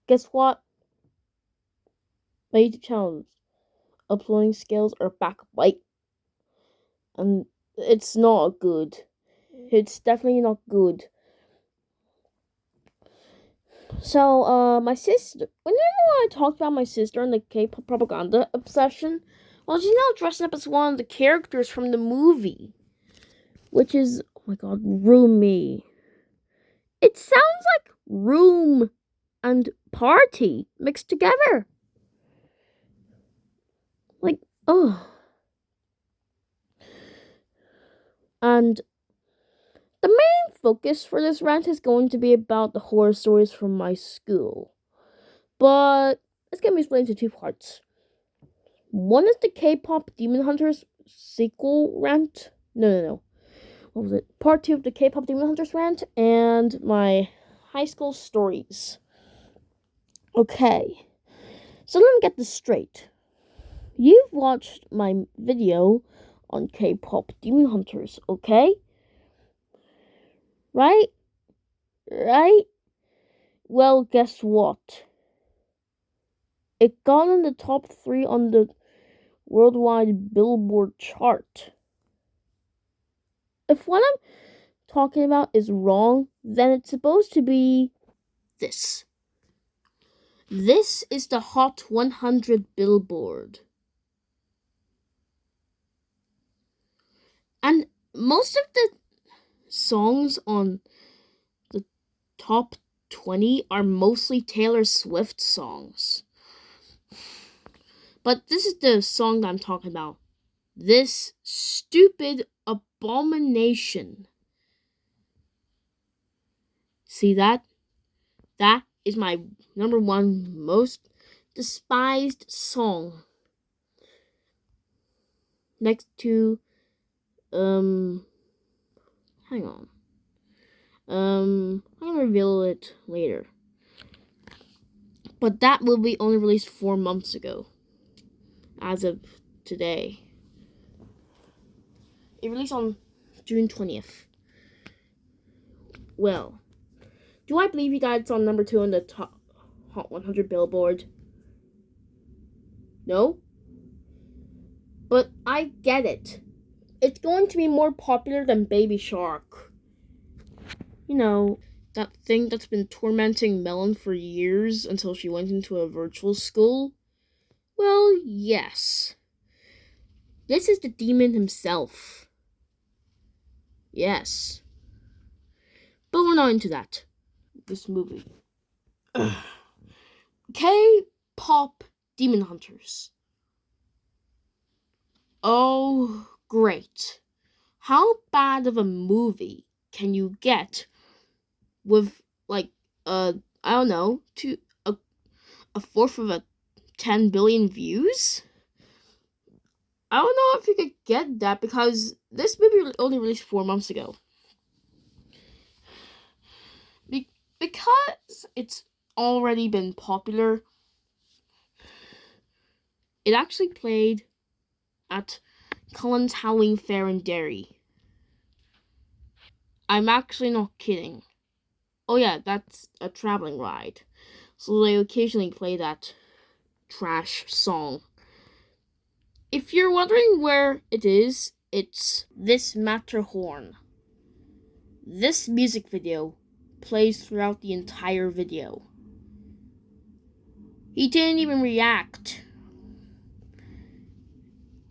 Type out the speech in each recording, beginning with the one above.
guess what? My YouTube channel uploading skills are back white, and it's not good. It's definitely not good. So, my sister. Whenever I talked about my sister and the K-pop propaganda obsession, well, she's now dressing up as one of the characters from the movie, which is, oh my god, Roomy. It sounds like room and party mixed together. Like, oh. And the main focus for this rant is going to be about the horror stories from my school. But it's going to be split into two parts. One is the K-pop Demon Hunters sequel rant. No. What was it? Part 2 of the K-pop Demon Hunters rant and my high school stories. Okay. So let me get this straight. You've watched my video on K-pop Demon Hunters, okay? Right? Well, guess what? It got in the top 3 on the worldwide Billboard chart. If what I'm talking about is wrong, then it's supposed to be this. This is the Hot 100 Billboard. And most of the songs on the top 20 are mostly Taylor Swift songs. But this is the song that I'm talking about. This stupid abomination. See that? That is my number 1 most despised song. Next to, hang on. I'm gonna reveal it later. But that will be only released 4 months ago. As of today. It released on June 20th. Well, do I believe you guys it's on number 2 on the top Hot 100 Billboard? No? But I get it. It's going to be more popular than Baby Shark. You know, that thing that's been tormenting Melon for years until she went into a virtual school? Well, yes. This is the demon himself. Yes. But we're not into that. This movie. K-pop Demon Hunters. Oh, great. How bad of a movie can you get with, like, I don't know, a fourth of 10 billion views? I don't know if you could get that because this movie only released 4 months ago. Because it's already been popular, it actually played at Cullen's Halloween Fair in Derry. I'm actually not kidding. Oh yeah, that's a traveling ride. So they occasionally play that trash song. If you're wondering where it is, it's this Matterhorn. This music video plays throughout the entire video. He didn't even react.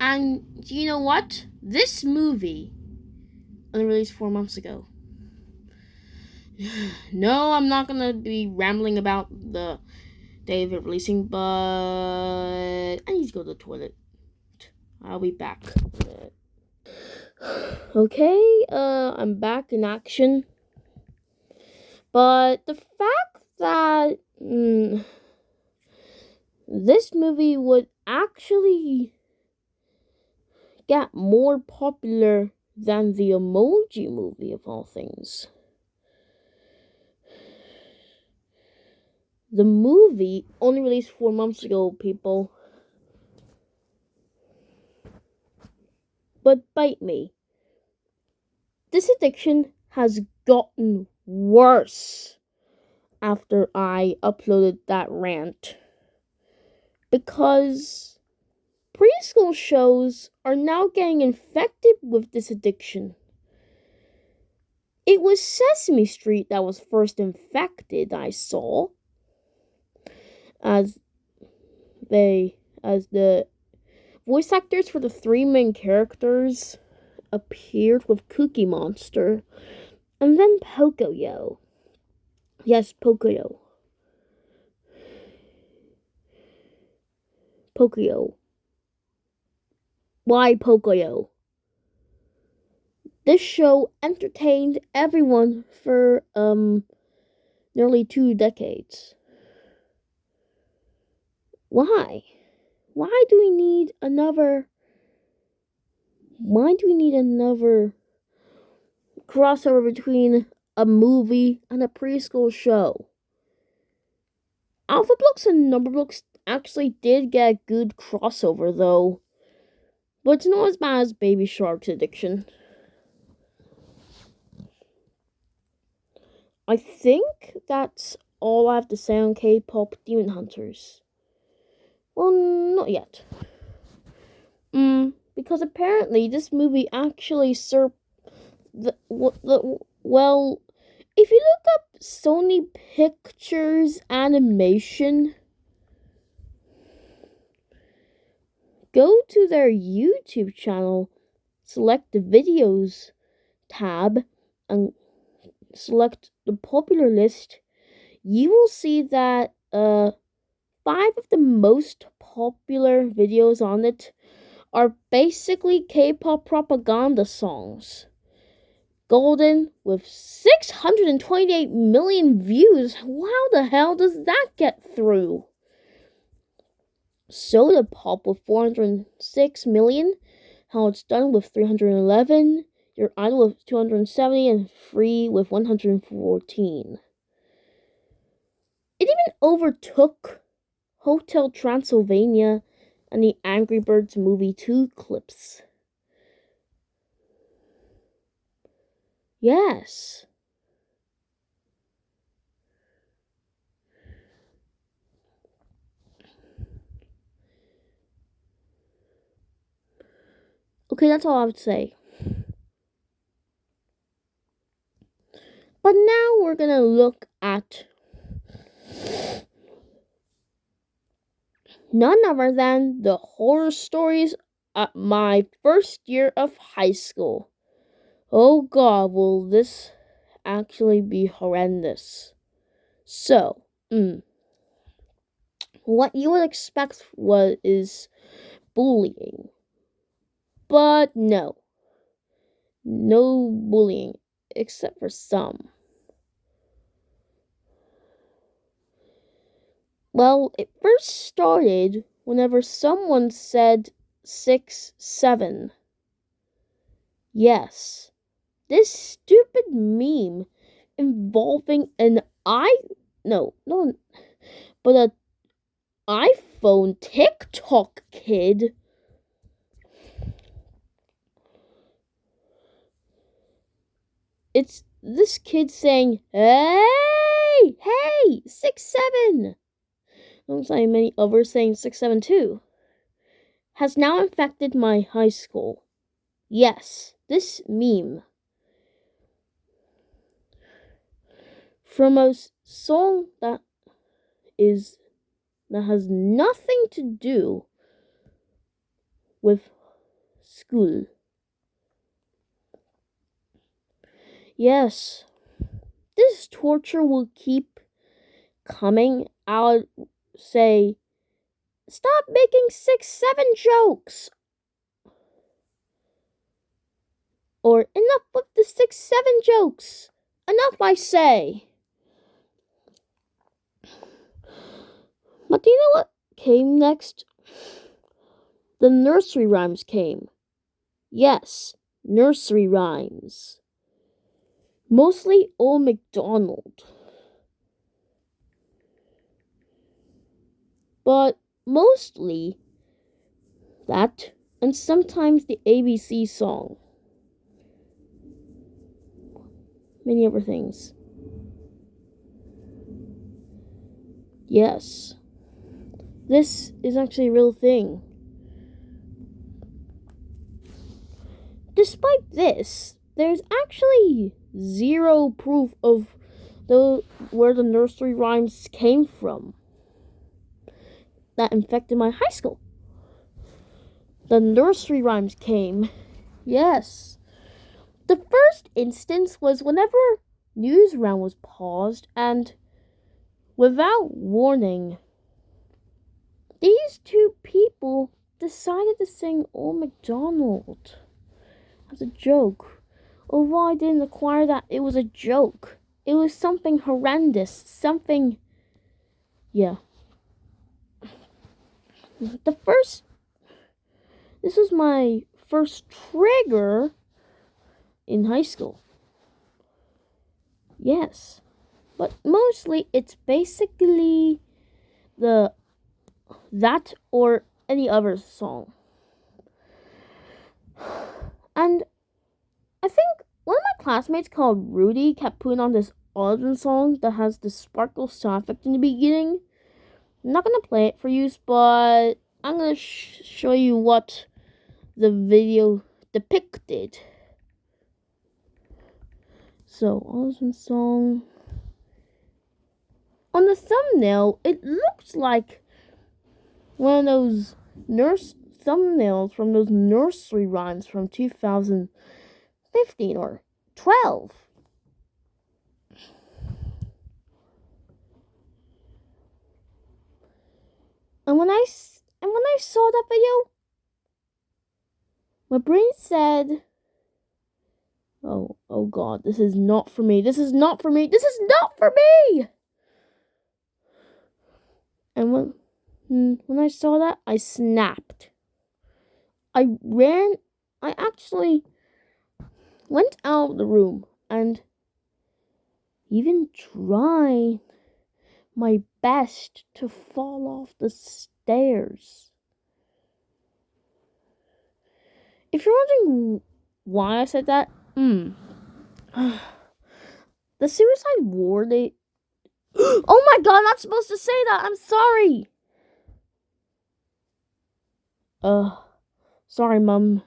And you know what? This movie only released 4 months ago. No, I'm not gonna be rambling about the day of it releasing, but I need to go to the toilet. I'll be back. Okay, I'm back in action. But the fact that this movie would actually get more popular than the Emoji Movie, of all things. The movie only released 4 months ago, people. But bite me. This addiction has gotten worse after I uploaded that rant because preschool shows are now getting infected with this addiction. It was Sesame Street that was first infected, I saw, as the voice actors for the three main characters appeared with Cookie Monster, and then Pocoyo. Yes, Pocoyo. Pocoyo. Why Pocoyo? This show entertained everyone for nearly 2 decades. Why? Why do we need another crossover between a movie and a preschool show? Alpha Blocks and Number Blocks actually did get a good crossover though, but it's not as bad as Baby Shark's addiction. I think that's all I have to say on K-pop Demon Hunters. Well, not yet. Because apparently this movie actually well, if you look up Sony Pictures Animation, go to their YouTube channel, select the videos tab, and select the popular list, you will see that 5 of the most popular videos on it are basically K-pop propaganda songs. Golden with 628 million views. How the hell does that get through? Soda Pop with 406 million. How It's Done with 311. Your Idol with 270 and Free with 114. It even overtook Hotel Transylvania and the Angry Birds movie 2 clips. Yes. Okay, that's all I would say. But now we're gonna look at none other than the horror stories at my first year of high school. Oh god, will this actually be horrendous. So, what you would expect is bullying. But no. No bullying, except for some. Well, it first started whenever someone said 6'7". Yes, this stupid meme involving an iPhone TikTok kid. It's this kid saying, hey, 6'7". Alongside many others saying 6'7" too. Has now infected my high school. Yes, this meme. From a song that has nothing to do with school. Yes, this torture will keep coming. I'll say, stop making 6'7" jokes. Or enough with the 6'7" jokes. Enough, I say. But do you know what came next? The nursery rhymes came. Yes, nursery rhymes. Mostly Old MacDonald. But mostly that, and sometimes the ABC song. Many other things. Yes, this is actually a real thing. Despite this, there's actually zero proof of where the nursery rhymes came from that infected my high school. The nursery rhymes came, yes. The first instance was whenever news round was paused, and without warning, these two people decided to sing Old MacDonald as a joke. Although I didn't acquire that it was a joke. It was something horrendous. Something. Yeah. This was my first trigger in high school. Yes. But mostly it's basically that or any other song. And I think one of my classmates called Rudy kept putting on this autumn song that has the sparkle sound effect in the beginning. I'm not gonna play it for you, but I'm gonna show you what the video depicted. So, autumn song. On the thumbnail, it looks like one of those thumbnails from those nursery rhymes from 2015 or 12. And when I saw that video, my brain said, "Oh God, this is not for me. This is not for me. This is not for me." And when I saw that, I snapped. I actually went out of the room and even tried my best to fall off the stairs. If you're wondering why I said that, the suicide ward, oh my God, I'm not supposed to say that. I'm sorry. Sorry, Mum.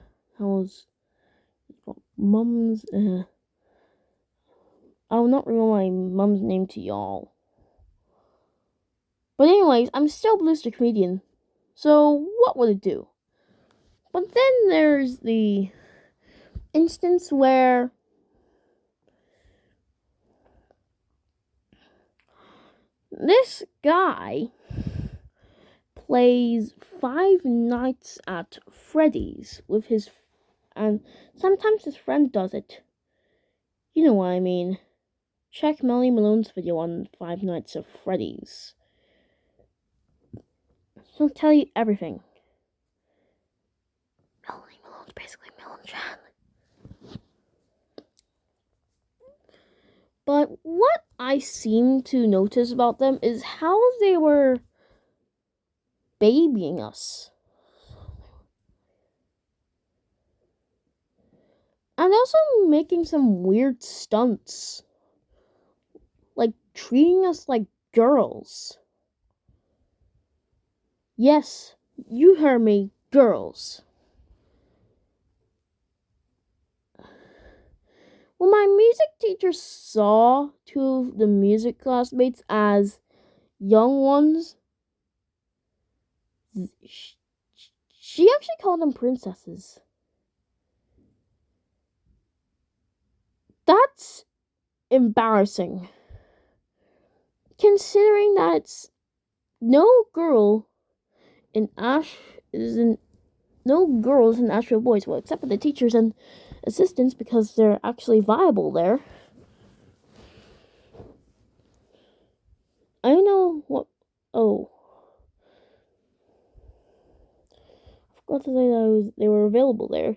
Mum's, I will not reveal my mum's name to y'all. But anyways, I'm still BluesterComedian. So what would it do? But then there's the instance where this guy plays Five Nights at Freddy's with his, and sometimes his friend does it. You know what I mean. Check Melanie Malone's video on Five Nights at Freddy's. She'll tell you everything. Melanie Malone's basically Melon Chan. But what I seem to notice about them is how they were babying us. And also making some weird stunts. Like treating us like girls. Yes, you heard me, girls. When my music teacher saw two of the music classmates as young ones, she actually called them princesses. That's embarrassing. Considering that no girls in actual boys, well, except for the teachers and assistants because they're actually viable there. I don't know what. Oh, I forgot to say that they were available there.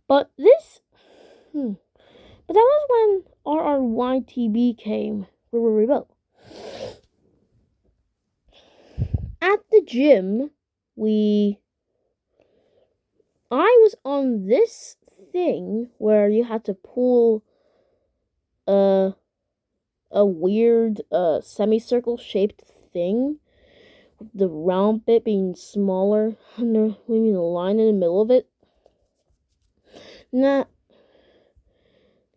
But this, but that was when RRYTB came. Where were we both? At the gym, I was on this thing where you had to pull a weird semicircle shaped thing, the round bit being smaller, and there leaving a line in the middle of it. And that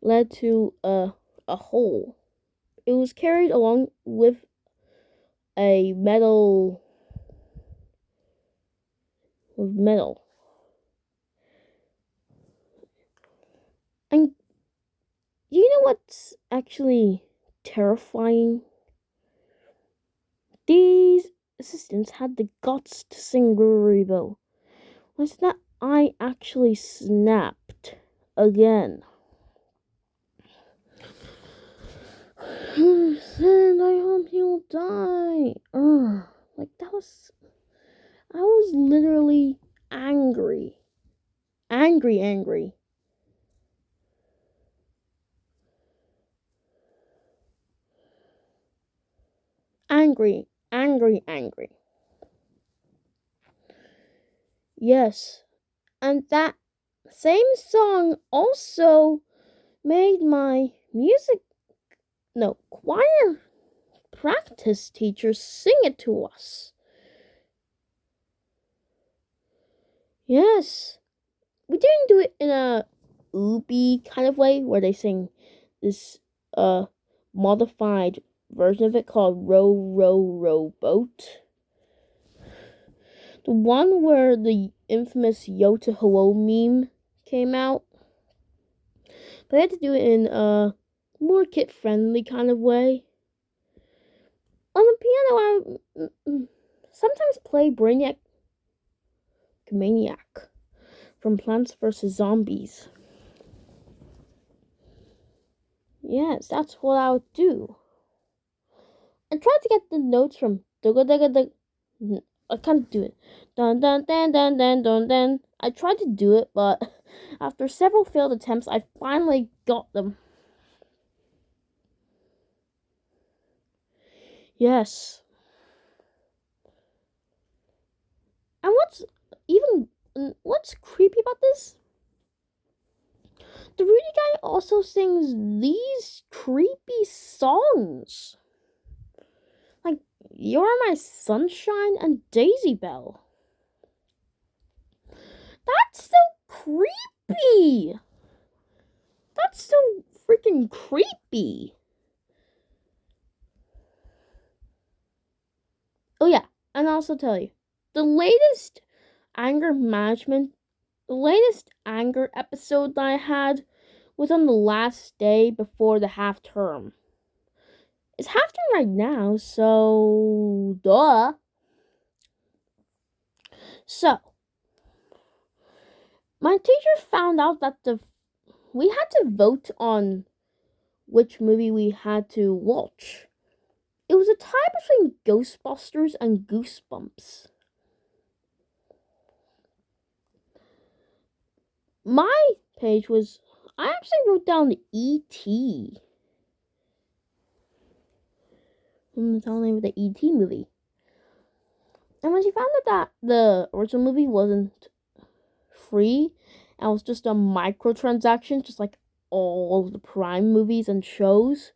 led to a hole. It was carried along with a metal with metal. And you know what's actually terrifying? These assistants had the guts to sing Ruribo. Was that I actually snapped again. And I hope you'll die. Like I was literally angry. Angry. Angry. Yes. And that same song also made my choir practice teacher sing it to us. Yes. We didn't do it in a oopy kind of way where they sing this modified version of it called Row Row Row Boat. The one where the infamous Yota Hello meme came out. But I had to do it in a more kid friendly kind of way. On the piano, I sometimes play Brainiac Maniac from Plants vs. Zombies. Yes, that's what I would do. I tried to get the notes from I can't do it. Dun dun dun dun dun dun dun. I tried to do it, but after several failed attempts, I finally got them. Yes. And what's creepy about this? The Rudy guy also sings these creepy songs. Like You're My Sunshine and Daisy Bell. That's so creepy. That's so freaking creepy. Oh yeah, and I'll also tell you, the latest anger management, the latest anger episode that I had was on the last day before the half term. It's half term right now, so duh. So, my teacher found out that we had to vote on which movie we had to watch. It was a tie between Ghostbusters and Goosebumps. My page was I actually wrote down E.T. from the name of the E.T. movie. And when she found out that the original movie wasn't free and was just a microtransaction, just like all of the Prime movies and shows,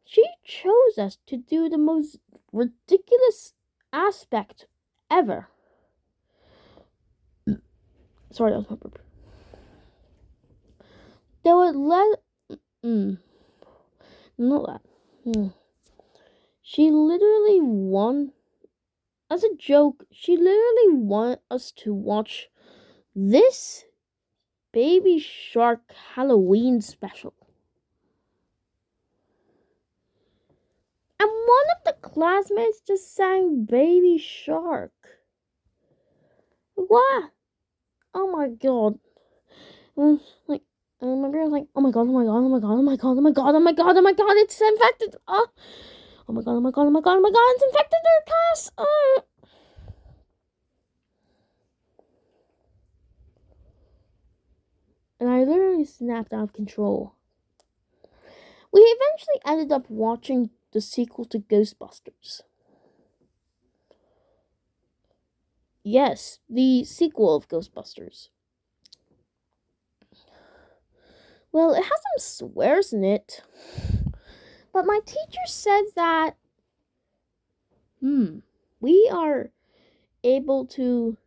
she chose us to do the most ridiculous aspect ever. Sorry, that was my burp. They would let not that. She literally won as a joke. She literally wanted us to watch this Baby Shark Halloween special. And one of the classmates just sang Baby Shark. What? Oh my god. Like, I remember I was like, oh my god, it's infected. Oh my god, it's infected their class. And I literally snapped out of control. We eventually ended up watching the sequel to Ghostbusters. Yes, the sequel of Ghostbusters. Well, it has some swears in it. But my teacher said that We are able to,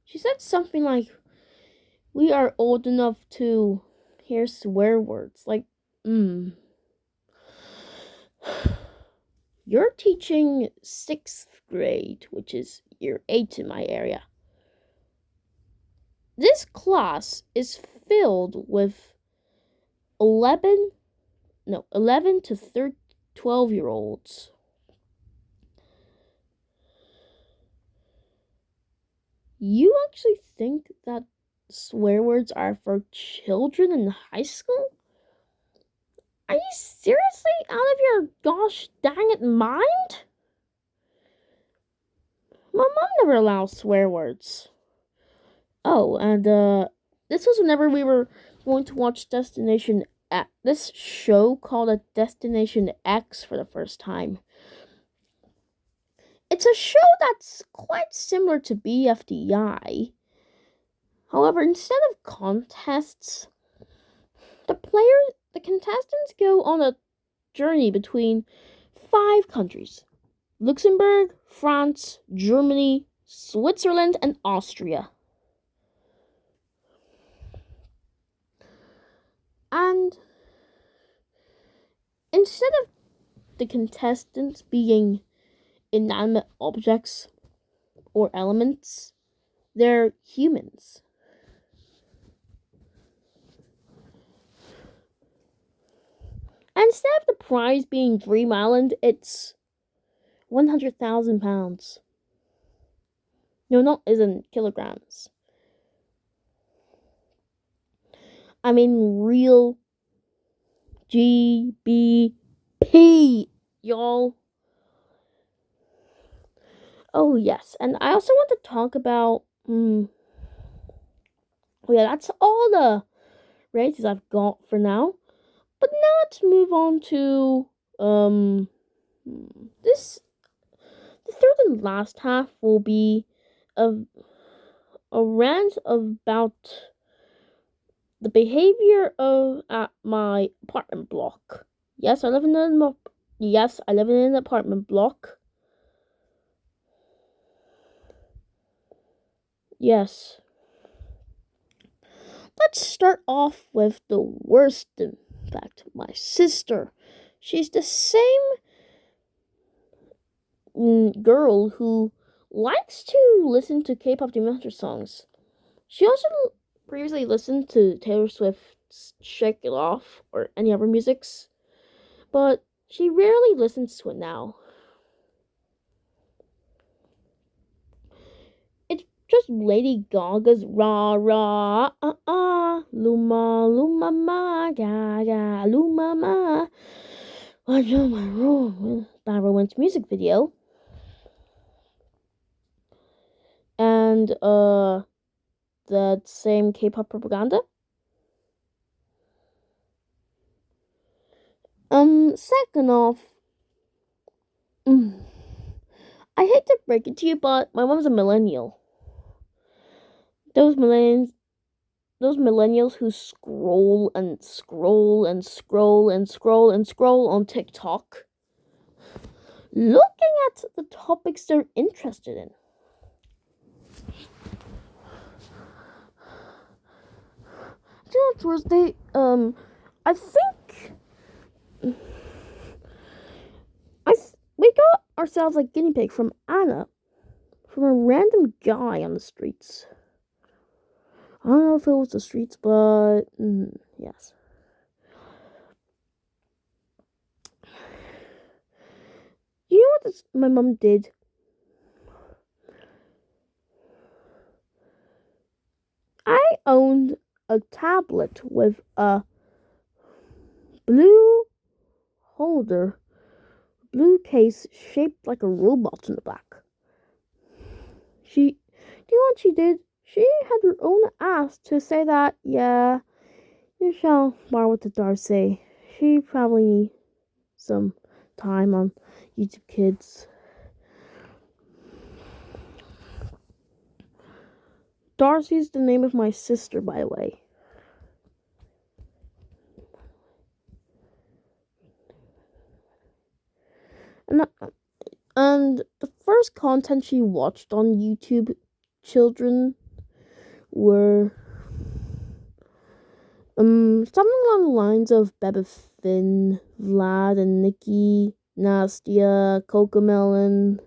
she said something like, we are old enough to hear swear words. Like, you're teaching 6th grade, which is year 8 in my area. This class is filled with 11 to 12-year-olds. You actually think that swear words are for children in high school? Are you seriously out of your gosh dang it mind? My mom never allows swear words. Oh, and this was whenever we were going to watch this show called a Destination X for the first time. It's a show that's quite similar to BFDI. However, instead of contests, the contestants go on a journey between 5 countries: Luxembourg, France, Germany, Switzerland, and Austria. And instead of the contestants being inanimate objects or elements, they're humans. And instead of the prize being Dream Island, it's 100,000 pounds. No, not isn't kilograms. I mean real GBP, y'all. Oh yes, and I also want to talk about. Yeah, that's all the races I've got for now. But now let's move on to this. The third and last half will be a rant about the behavior of at my apartment block. Yes, I live in an apartment block. Yes. Let's start off with the worst. In fact, my sister. She's the same girl who likes to listen to K-pop Demon songs. She also previously listened to Taylor Swift's Shake It Off or any other musics, but she rarely listens to it now. It's just Lady Gaga's rah rah luma luma ma ga ga luma ma. I know my room. That romance music video. And the same K-pop propaganda. Second off, I hate to break it to you, but my mom's a millennial. Those millennials who scroll and scroll and scroll and scroll and scroll on TikTok, looking at the topics they're interested in. Towards I think we got ourselves a guinea pig from Anna, from a random guy on the streets. I don't know if it was the streets, but yes. You know what my mom did? I owned a tablet with a blue case shaped like a robot in the back. Do you know what she did? She had her own ass to say that, yeah, you shall borrow with the Darcy. She probably needs some time on YouTube Kids. Darcy's the name of my sister, by the way. And And the first content she watched on YouTube, children, were something along the lines of Beba Finn, Vlad and Nikki, Nastia, Cocomelon,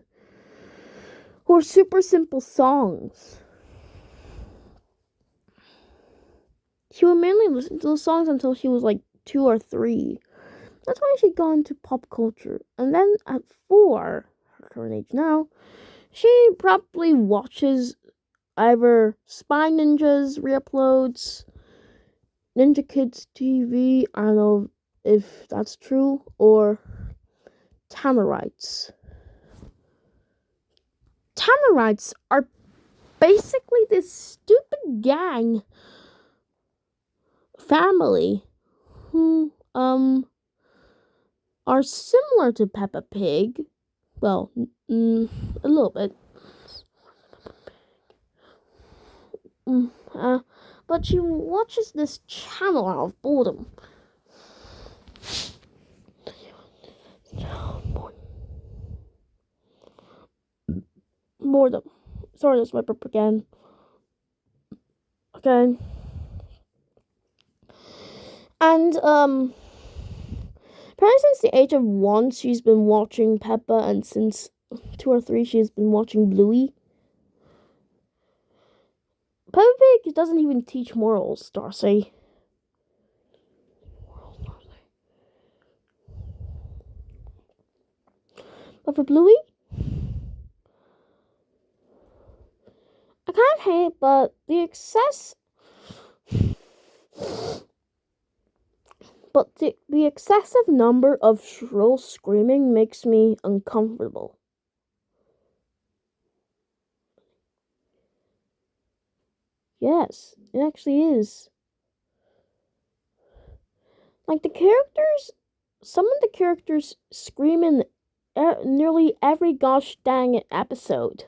or super simple songs. She would mainly listen to those songs until she was like 2 or 3. That's why she got into pop culture. And then at 4, her current age now, she probably watches either Spy Ninjas reuploads, Ninja Kids TV, I don't know if that's true, or Tamarites. Tamarites are basically this stupid gang family who are similar to Peppa Pig. Well, a little bit. But she watches this channel out of boredom. Boredom. Sorry to swipe up again. Okay. And, apparently since the age of 1, she's been watching Peppa, and since 2 or 3, she's been watching Bluey. Peppa Pig doesn't even teach morals, Darcy. But for Bluey, I can't hate, but the excessive number of shrill screaming makes me uncomfortable. Yes, it actually is. Like some of the characters scream in nearly every gosh dang episode.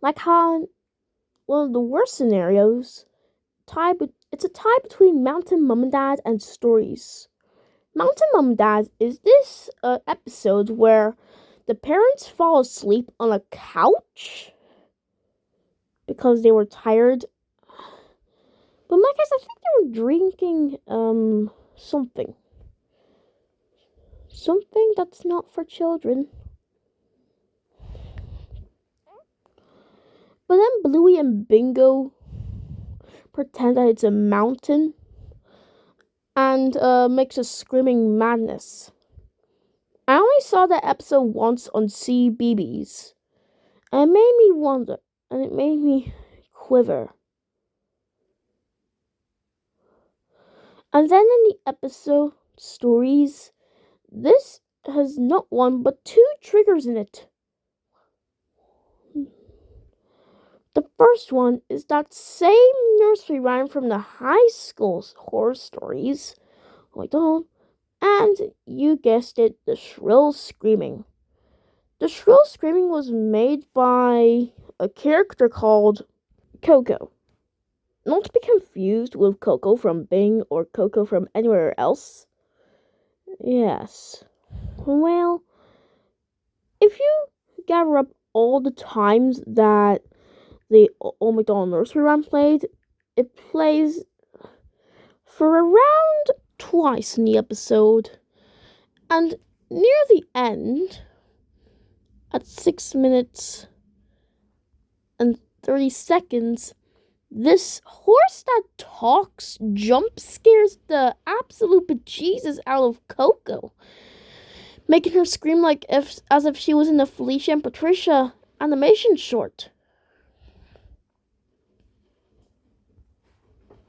Like how one of the worst scenarios, it's a tie between Mountain Mum and Dad and Stories. Mountain Mum and Dad is this episode where the parents fall asleep on a couch because they were tired. But my guess, I think they were drinking something. Something that's not for children. But then Bluey and Bingo pretend that it's a mountain and makes a screaming madness. I only saw that episode once on CBeebies, and it made me wonder, and it made me quiver. And then in the episode Stories, this has not 1 but 2 triggers in it. The first one is that same nursery rhyme from the high school horror stories, and you guessed it, the shrill screaming. The shrill screaming was made by a character called Coco. Not to be confused with Coco from Bing or Coco from anywhere else. Yes. Well, if you gather up all the times that the Old MacDonald nursery rhyme played, it plays for around twice in the episode. And near the end, at 6 minutes and 30 seconds, this horse that talks jump scares the absolute bejesus out of Coco, making her scream as if she was in the Felicia and Patricia animation short.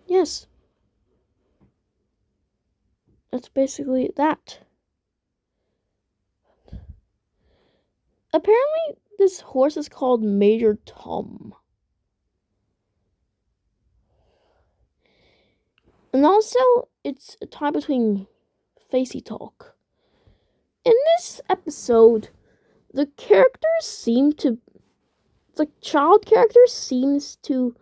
Yes. That's basically that. Apparently, this horse is called Major Tom. And also, it's a tie between Facey Talk. In this episode, the child character seems to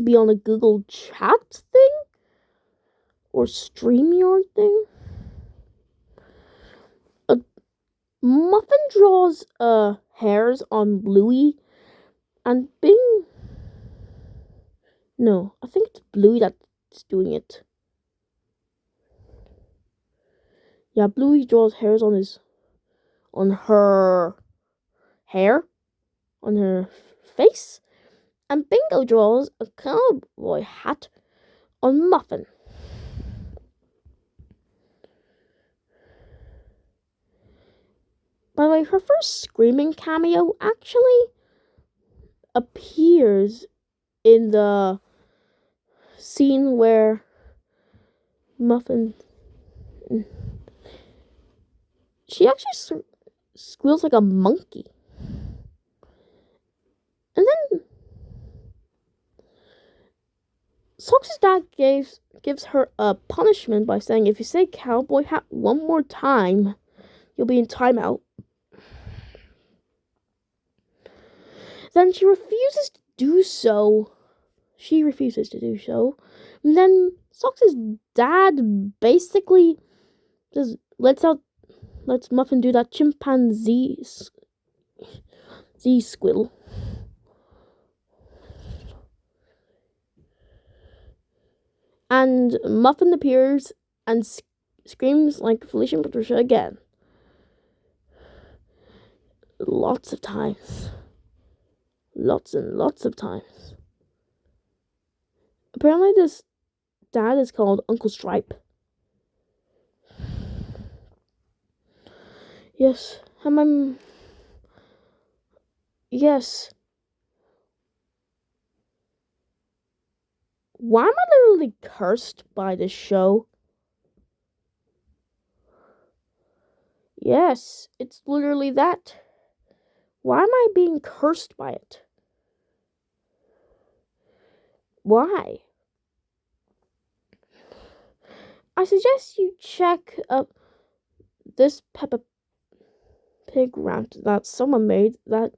be on a Google Chat thing or StreamYard thing. Muffin draws hairs on Bluey, and Bing. No, I think it's Bluey that's doing it. Yeah, Bluey draws hairs on her hair, on her face, and Bingo draws a cowboy hat on Muffin. By the way, her first screaming cameo actually appears in the scene where Muffin. She actually squeals like a monkey. And then Sox's dad gives her a punishment by saying, if you say cowboy hat one more time, you'll be in timeout. Then she refuses to do so. And then Sox's dad basically just lets Muffin do that chimpanzee squill. And Muffin appears and screams like Felicia and Patricia again. Lots of times. Lots and lots of times. Apparently this dad is called Uncle Stripe. Yes. Yes. Why am I literally cursed by this show? Yes, it's literally that. Why am I being cursed by it? Why? I suggest you check up this Peppa Pig rant that someone made that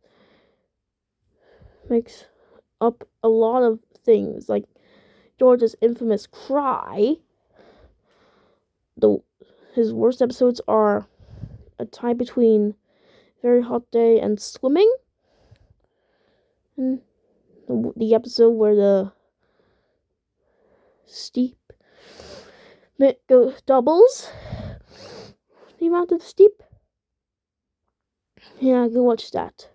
makes up a lot of things, like George's infamous cry. His worst episodes are a tie between Very Hot Day and Swimming. And the episode where the steep doubles the amount of steep. Yeah, go watch that.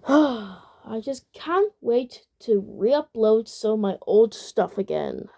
I just can't wait to re-upload some of my old stuff again.